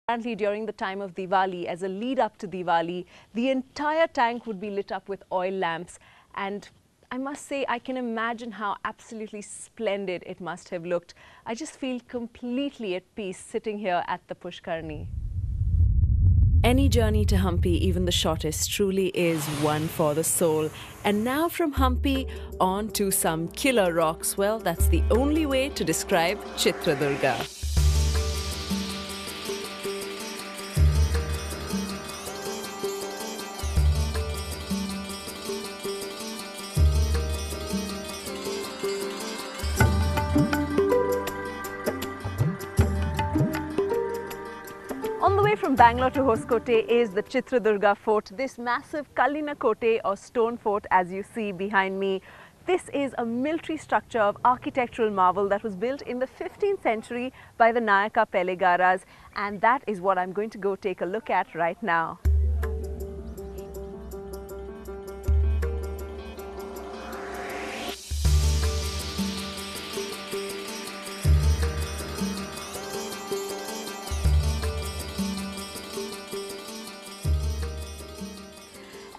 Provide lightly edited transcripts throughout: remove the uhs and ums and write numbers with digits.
Apparently, during the time of Diwali, as a lead up to Diwali, the entire tank would be lit up with oil lamps. And I must say, I can imagine how absolutely splendid it must have looked. I just feel completely at peace sitting here at the Pushkarni. Any journey to Hampi, even the shortest, truly is one for the soul. And now from Hampi on to some killer rocks. Well, that's the only way to describe Chitradurga. On the way from Bangalore to Hoskote is the Chitradurga fort, this massive Kallina Kote or stone fort as you see behind me. This is a military structure of architectural marvel that was built in the 15th century by the Nayaka Pelegaras, and that is what I'm going to go take a look at right now.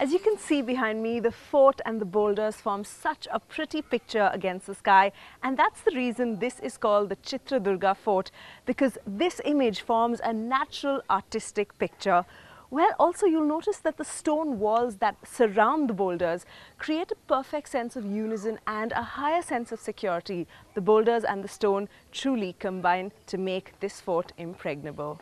As you can see behind me, the fort and the boulders form such a pretty picture against the sky, and that's the reason this is called the Chitradurga fort, because this image forms a natural artistic picture. Well, also you'll notice that the stone walls that surround the boulders create a perfect sense of unison and a higher sense of security. The boulders and the stone truly combine to make this fort impregnable.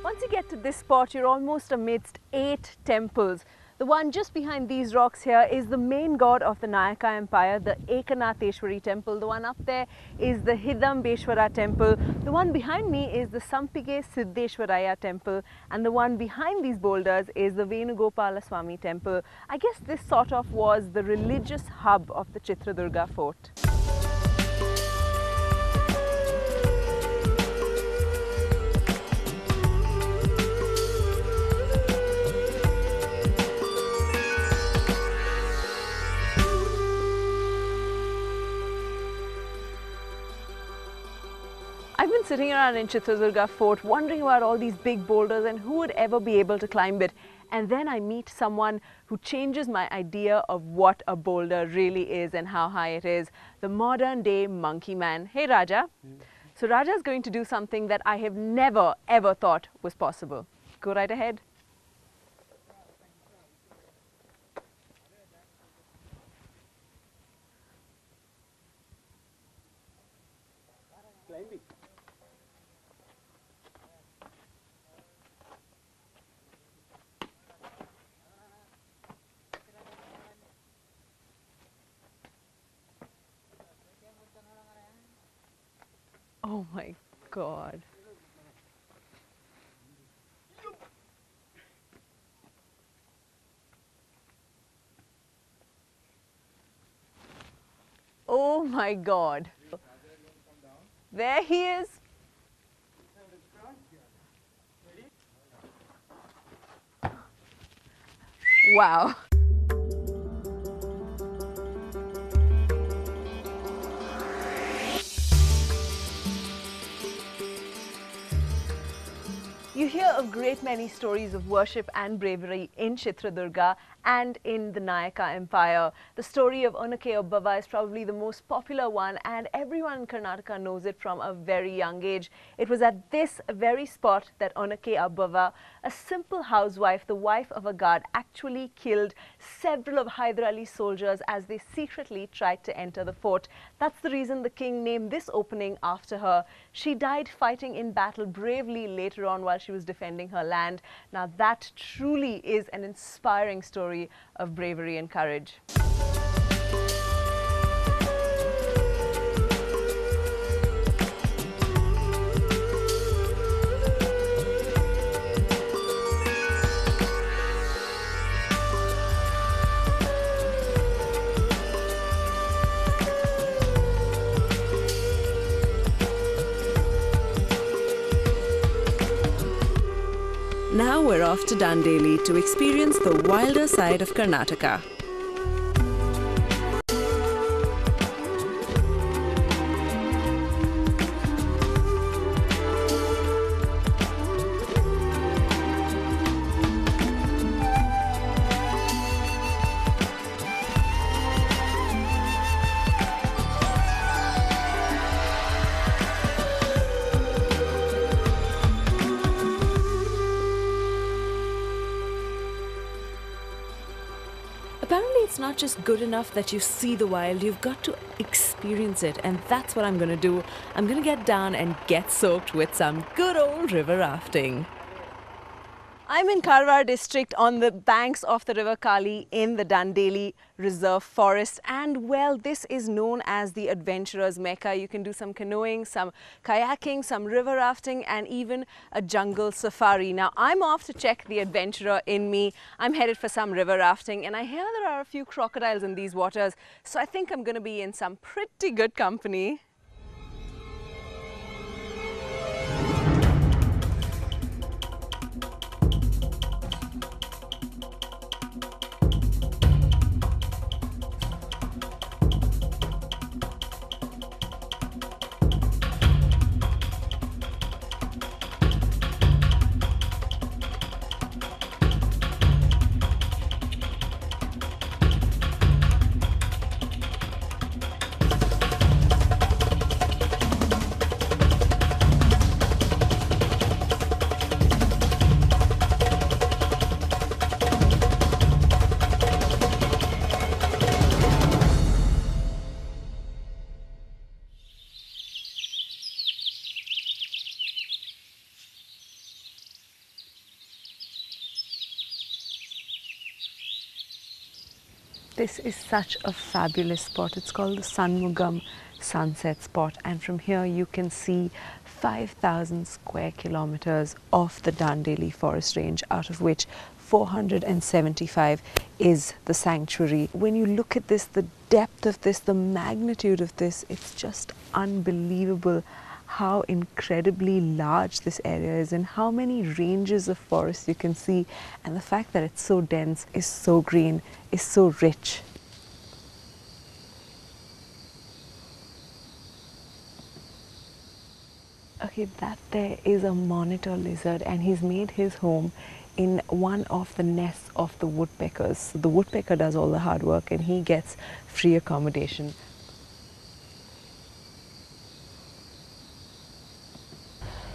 Once you get to this spot, you're almost amidst 8 temples. The one just behind these rocks here is the main god of the Nayaka Empire, the Ekanatheshwari temple. The one up there is the Hidambeshwara temple. The one behind me is the Sampige Siddheshwaraya temple. And the one behind these boulders is the Venugopala Swami temple. I guess this sort of was the religious hub of the Chitradurga fort. I've been sitting around in Chitradurga fort wondering about all these big boulders and who would ever be able to climb it. And then I meet someone who changes my idea of what a boulder really is and how high it is. The modern day monkey man. Hey Raja. So Raja is going to do something that I have never ever thought was possible. Go right ahead. Climbing. Oh my God. Oh my God. There he is. Wow. You hear a great many stories of worship and bravery in Chitradurga and in the Nayaka Empire. The story of Onake Obbava is probably the most popular one, and everyone in Karnataka knows it from a very young age. It was at this very spot that Onake Obbava, a simple housewife, the wife of a guard, actually killed several of Hyder Ali's soldiers as they secretly tried to enter the fort. That's the reason the king named this opening after her. She died fighting in battle bravely later on while she was defending her land. Now that truly is an inspiring story of bravery and courage. Now we're off to Dandeli to experience the wilder side of Karnataka. Apparently it's not just good enough that you see the wild, you've got to experience it, and that's what I'm going to do. I'm going to get down and get soaked with some good old river rafting. I'm in Karwar district on the banks of the river Kali in the Dandeli Reserve Forest, and well, this is known as the adventurer's mecca. You can do some canoeing, some kayaking, some river rafting, and even a jungle safari. Now I'm off to check the adventurer in me. I'm headed for some river rafting, and I hear there are a few crocodiles in these waters, so I think I'm going to be in some pretty good company. This is such a fabulous spot. It's called the Sanmugam Sunset Spot, and from here you can see 5,000 square kilometers of the Dandeli forest range, out of which 475 is the sanctuary. When you look at this, the depth of this, the magnitude of this, it's just unbelievable how incredibly large this area is and how many ranges of forest you can see, and the fact that it's so dense, is so green, is so rich. Okay, that there is a monitor lizard, and he's made his home in one of the nests of the woodpeckers. So the woodpecker does all the hard work and he gets free accommodation.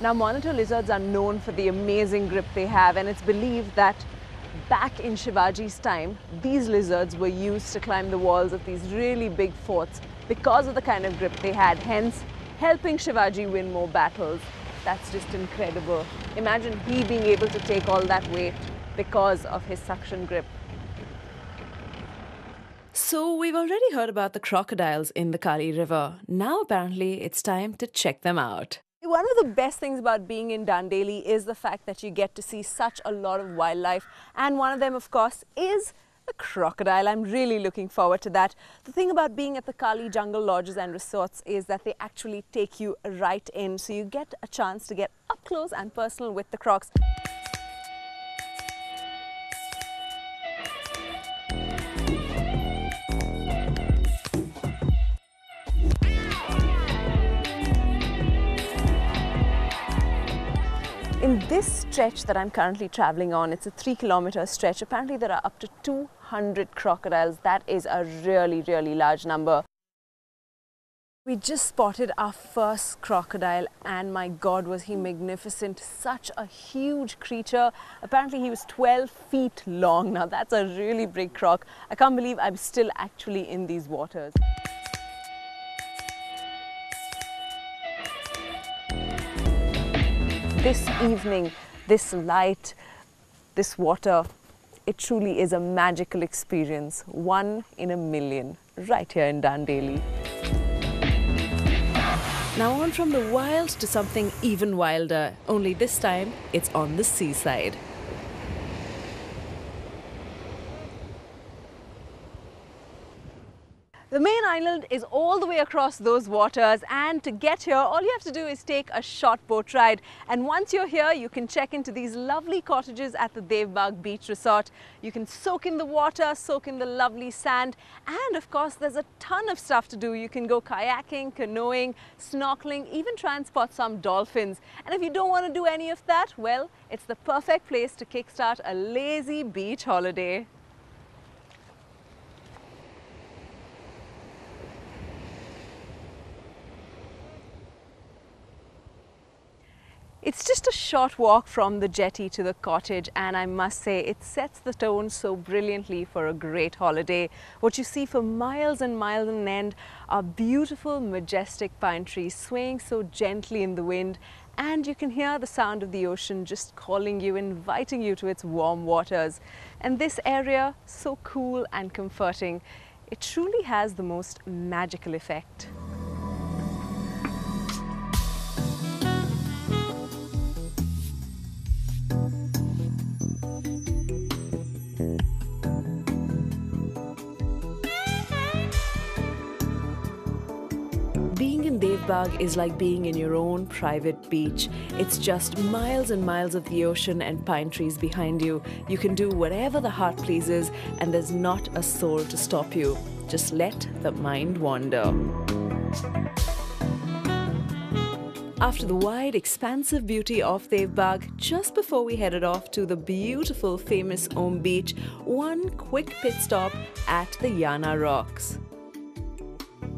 Now, monitor lizards are known for the amazing grip they have, and it's believed that back in Shivaji's time, these lizards were used to climb the walls of these really big forts because of the kind of grip they had, hence helping Shivaji win more battles. That's just incredible. Imagine he being able to take all that weight because of his suction grip. So we've already heard about the crocodiles in the Kali River. Now apparently it's time to check them out. One of the best things about being in Dandeli is the fact that you get to see such a lot of wildlife, and one of them, of course, is a crocodile. I'm really looking forward to that. The thing about being at the Kali Jungle Lodges and Resorts is that they actually take you right in, so you get a chance to get up close and personal with the crocs. In this stretch that I'm currently traveling on, it's a 3-kilometer stretch. Apparently there are up to 200 crocodiles. That is a really, really large number. We just spotted our first crocodile, and my God, was he magnificent. Such a huge creature. Apparently he was 12 feet long. Now that's a really big croc. I can't believe I'm still actually in these waters. This evening, this light, this water, it truly is a magical experience. One in a million, right here in Dandeli. Now on from the wild to something even wilder, only this time it's on the seaside. The main island is all the way across those waters, and to get here all you have to do is take a short boat ride, and once you're here you can check into these lovely cottages at the Devbag Beach Resort. You can soak in the water, soak in the lovely sand, and of course there's a ton of stuff to do. You can go kayaking, canoeing, snorkeling, even try and spot some dolphins. And if you don't want to do any of that, well, it's the perfect place to kickstart a lazy beach holiday. It's just a short walk from the jetty to the cottage, and I must say it sets the tone so brilliantly for a great holiday. What you see for miles and miles on end are beautiful, majestic pine trees swaying so gently in the wind, and you can hear the sound of the ocean just calling you, inviting you to its warm waters. And this area, so cool and comforting, it truly has the most magical effect. Being in Devbag is like being in your own private beach. It's just miles and miles of the ocean and pine trees behind you. You can do whatever the heart pleases, and there's not a soul to stop you. Just let the mind wander. After the wide, expansive beauty of Devbag, just before we headed off to the beautiful, famous Om Beach, one quick pit stop at the Yana Rocks.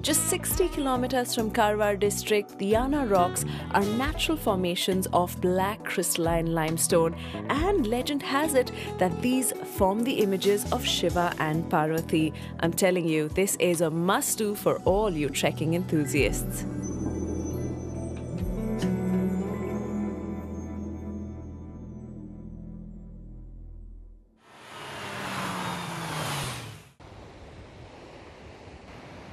Just 60 kilometers from Karwar district, the Yana Rocks are natural formations of black crystalline limestone, and legend has it that these form the images of Shiva and Parvati. I'm telling you, this is a must-do for all you trekking enthusiasts.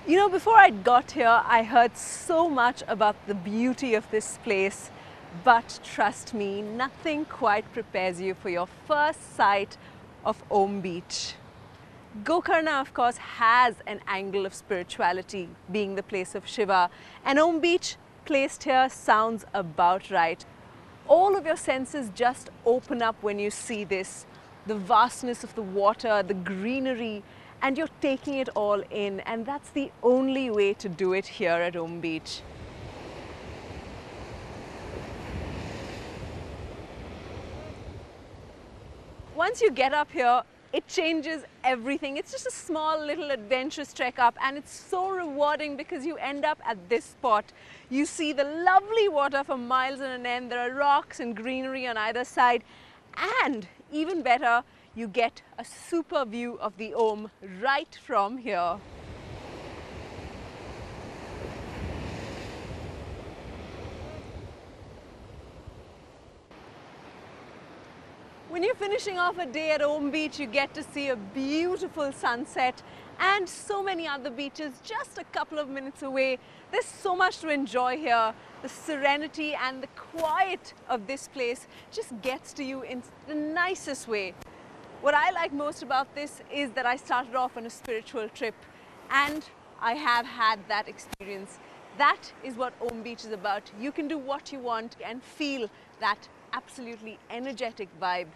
You know, before I got here, I heard so much about the beauty of this place, but trust me, nothing quite prepares you for your first sight of Om Beach. Gokarna, of course, has an angle of spirituality, being the place of Shiva, and Om Beach, placed here, sounds about right. All of your senses just open up when you see this. The vastness of the water, the greenery, and you're taking it all in, and that's the only way to do it here at Om Beach. Once you get up here, it changes everything. It's just a small little adventurous trek up, and it's so rewarding because you end up at this spot. You see the lovely water for miles on end. There are rocks and greenery on either side, and even better, you get a super view of the Om right from here. When you're finishing off a day at Om Beach, you get to see a beautiful sunset and so many other beaches just a couple of minutes away. There's so much to enjoy here. The serenity and the quiet of this place just gets to you in the nicest way. What I like most about this is that I started off on a spiritual trip, and I have had that experience. That is what Om Beach is about. You can do what you want and feel that absolutely energetic vibe.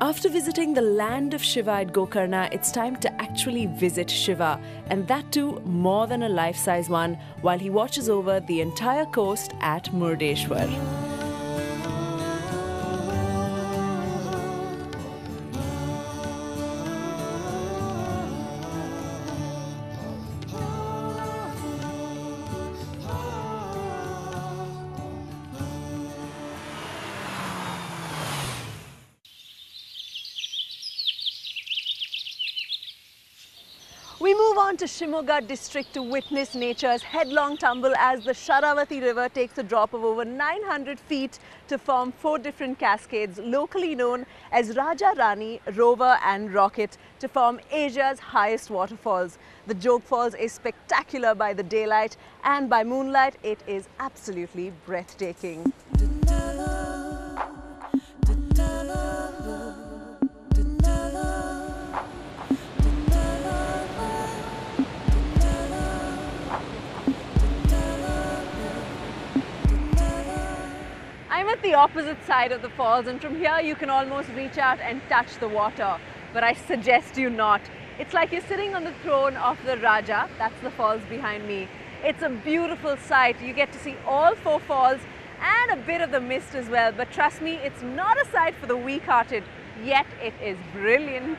After visiting the land of Shiva at Gokarna, it's time to actually visit Shiva, and that too more than a life-size one, while he watches over the entire coast at Murdeshwar. We move on to Shimoga district to witness nature's headlong tumble as the Sharavati river takes a drop of over 900 feet to form 4 different cascades locally known as Raja Rani, Rover and Rocket to form Asia's highest waterfalls. The Jog Falls is spectacular by the daylight, and by moonlight it is absolutely breathtaking. I'm at the opposite side of the falls, and from here you can almost reach out and touch the water, but I suggest you not. It's like you're sitting on the throne of the Raja. That's the falls behind me. It's a beautiful sight. You get to see all 4 falls and a bit of the mist as well, but trust me, it's not a sight for the weak-hearted, yet it is brilliant.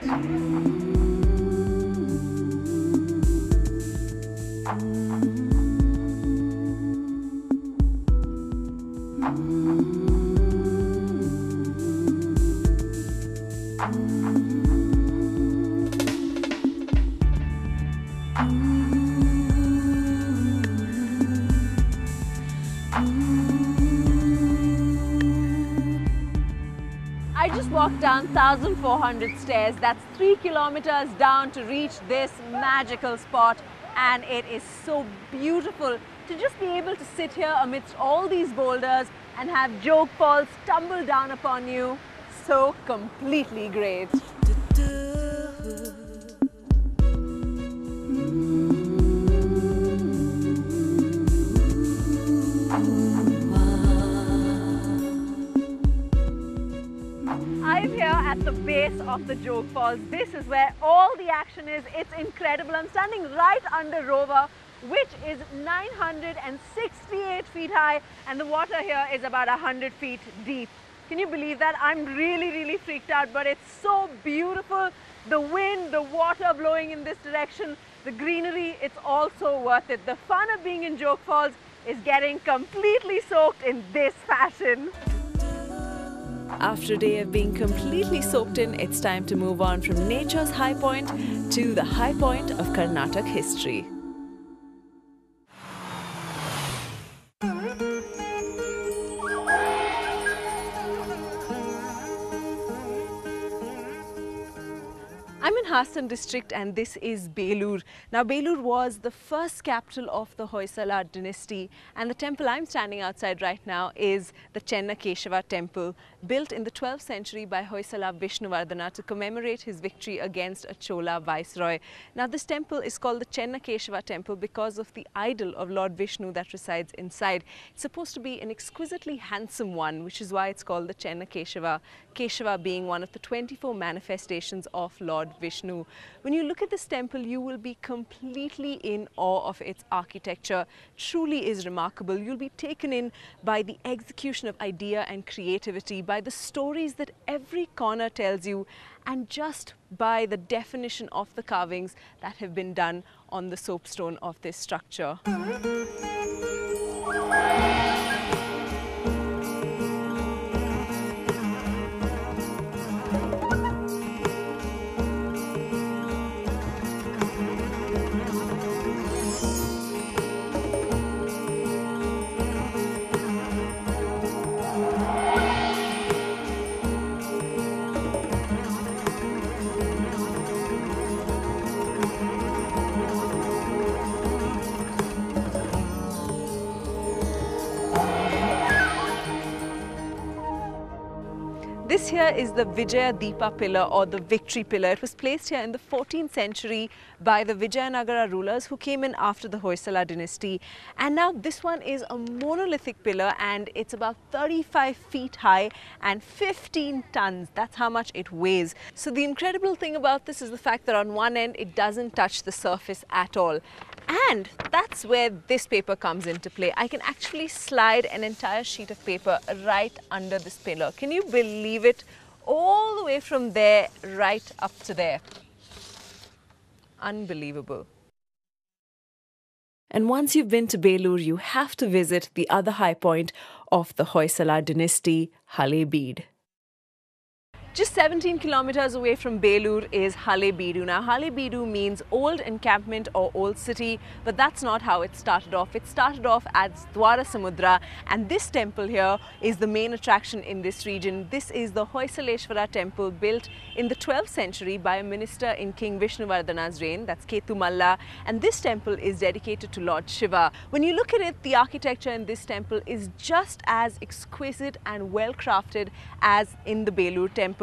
I just walked down 1,400 stairs. That's 3 kilometers down to reach this magical spot, and it is so beautiful to just be able to sit here amidst all these boulders and have Jog Falls tumble down upon you. So completely great. I'm here at the base of the Jog Falls. This is where all the action is. It's incredible. I'm standing right under Rover, which is 968 feet high, and the water here is about 100 feet deep. Can you believe that? I'm really freaked out, but it's so beautiful. The wind, the water blowing in this direction, the greenery, it's all so worth it. The fun of being in Jog Falls is getting completely soaked in this fashion. After a day of being completely soaked in, it's time to move on from nature's high point to the high point of Karnataka history. I'm in Hassan district, and this is Belur. Now, Belur was the first capital of the Hoysala dynasty, and the temple I'm standing outside right now is the Chennakeshava temple, built in the 12th century by Hoysala Vishnuvardhana to commemorate his victory against a Chola viceroy. Now, this temple is called the Chennakeshava temple because of the idol of Lord Vishnu that resides inside. It's supposed to be an exquisitely handsome one, which is why it's called the Chennakeshava. Keshava being one of the 24 manifestations of Lord Vishnu. When you look at this temple, you will be completely in awe of its architecture. Truly is remarkable. You'll be taken in by the execution of idea and creativity, by the stories that every corner tells you, and just by the definition of the carvings that have been done on the soapstone of this structure. This here is the Vijaya Deepa pillar, or the victory pillar. It was placed here in the 14th century by the Vijayanagara rulers who came in after the Hoysala dynasty. And now this one is a monolithic pillar, and it's about 35 feet high and 15 tons. That's how much it weighs. So the incredible thing about this is the fact that on one end it doesn't touch the surface at all. And that's where this paper comes into play. I can actually slide an entire sheet of paper right under this pillar. Can you believe it? All the way from there right up to there. Unbelievable. And once you've been to Belur, you have to visit the other high point of the Hoysala dynasty, Halebeed. Just 17 kilometers away from Belur is Halebeedu. Now, Halebeedu means old encampment or old city, but that's not how it started off. It started off as Dwara Samudra, and this temple here is the main attraction in this region. This is the Hoysaleshwara temple built in the 12th century by a minister in King Vishnuvardhana's reign, that's Ketu Malla, and this temple is dedicated to Lord Shiva. When you look at it, the architecture in this temple is just as exquisite and well crafted as in the Belur temple.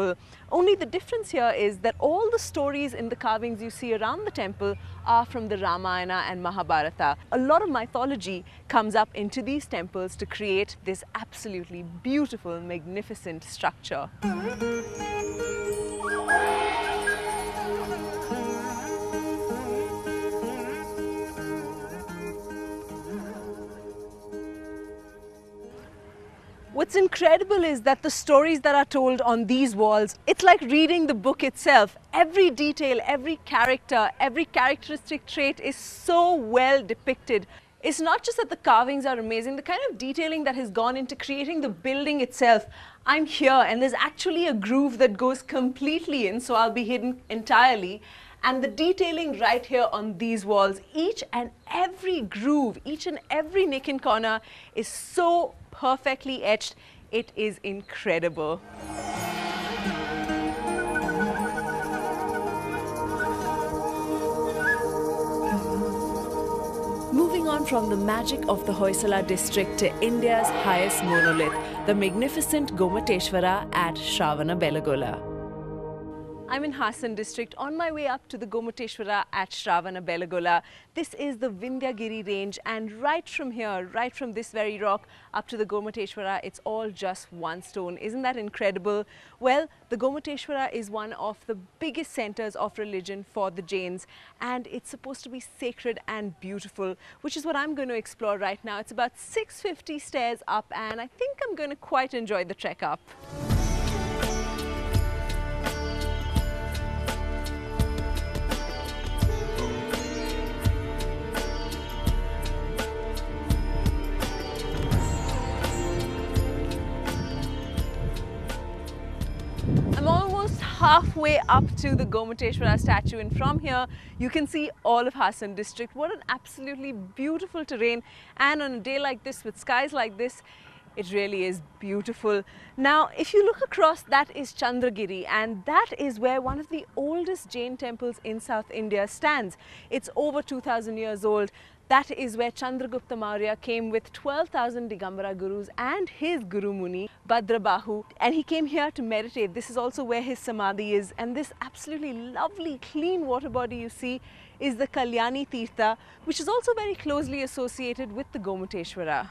Only the difference here is that all the stories in the carvings you see around the temple are from the Ramayana and Mahabharata. A lot of mythology comes up into these temples to create this absolutely beautiful, magnificent structure. What's incredible is that the stories that are told on these walls, it's like reading the book itself. Every detail, every character, every characteristic trait is so well depicted. It's not just that the carvings are amazing, the kind of detailing that has gone into creating the building itself. I'm here and there's actually a groove that goes completely in, so I'll be hidden entirely. And the detailing right here on these walls, each and every groove, each and every nick and corner is so perfectly etched. It is incredible. Moving on from the magic of the Hoysala district to India's highest monolith, the magnificent Gomateshwara at Shravanabelagola. I'm in Hassan district on my way up to the Gomateshwara at Shravanabelagola. This is the Vindhyagiri range, and right from here, right from this very rock up to the Gomateshwara, it's all just one stone. Isn't that incredible? Well, the Gomateshwara is one of the biggest centers of religion for the Jains, and it's supposed to be sacred and beautiful, which is what I'm going to explore right now. It's about 650 stairs up, and I think I'm going to quite enjoy the trek up. I'm almost halfway up to the Gomateshwara statue, and from here you can see all of Hassan district. What an absolutely beautiful terrain, and on a day like this with skies like this, it really is beautiful. Now, if you look across, that is Chandragiri, and that is where one of the oldest Jain temples in South India stands. It's over 2000 years old. That is where Chandragupta Maurya came with 12,000 Digambara gurus and his Guru Muni, Bhadrabahu, and he came here to meditate. This is also where his Samadhi is, and this absolutely lovely clean water body you see is the Kalyani Tirtha, which is also very closely associated with the Gomateshwara.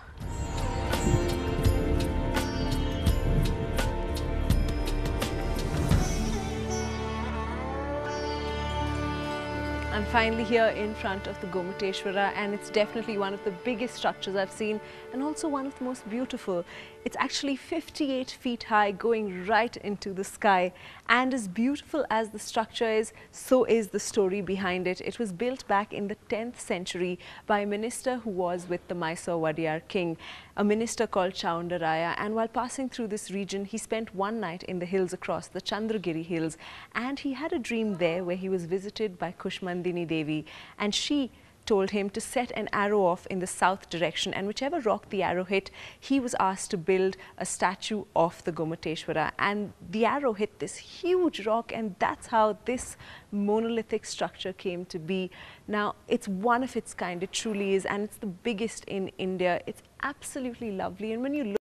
I'm finally here in front of the Gomateshwara, and it's definitely one of the biggest structures I've seen, and also one of the most beautiful. It's actually 58 feet high, going right into the sky, and as beautiful as the structure is, so is the story behind it. It was built back in the 10th century by a minister who was with the Mysore Wadiyar king, a minister called Chaundaraya, and while passing through this region, he spent one night in the hills across the Chandragiri hills, and he had a dream there where he was visited by Kushmandini Devi, and she told him to set an arrow off in the south direction, and whichever rock the arrow hit, he was asked to build a statue of the Gomateshwara, and the arrow hit this huge rock, and that's how this monolithic structure came to be. Now, it's one of its kind, it truly is, and it's the biggest in India. It's absolutely lovely, and when you look